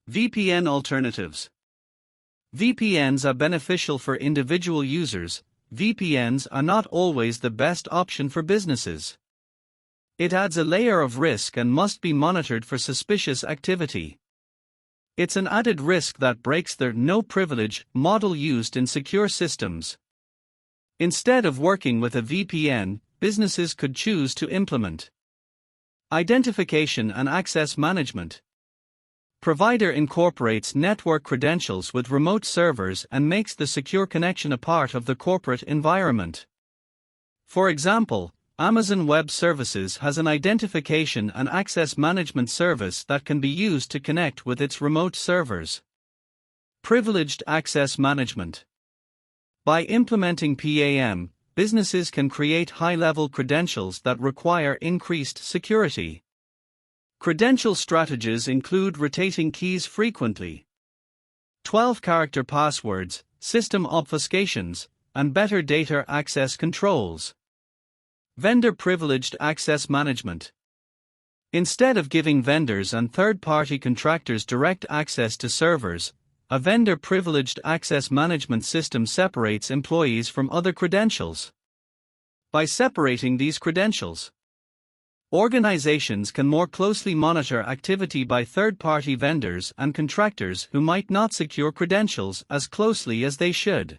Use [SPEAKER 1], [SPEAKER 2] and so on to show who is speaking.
[SPEAKER 1] VPN alternatives. VPNs are beneficial for individual users. VPNs are not always the best option for businesses. It adds a layer of risk and must be monitored for suspicious activity. It's an added risk that breaks the no privilege model used in secure systems. Instead of working with a VPN, businesses could choose to implement identification and access management. Provider incorporates network credentials with remote servers and makes the secure connection a part of the corporate environment. For example, Amazon Web Services has an identification and access management service that can be used to connect with its remote servers. Privileged access management. By implementing PAM, businesses can create high-level credentials that require increased security. Credential strategies include rotating keys frequently, 12-character passwords, system obfuscations, and better data access controls. Vendor privileged access management. Instead of giving vendors and third-party contractors direct access to servers, a vendor privileged access management system separates employees from other credentials. By separating these credentials, organizations can more closely monitor activity by third-party vendors and contractors who might not secure credentials as closely as they should.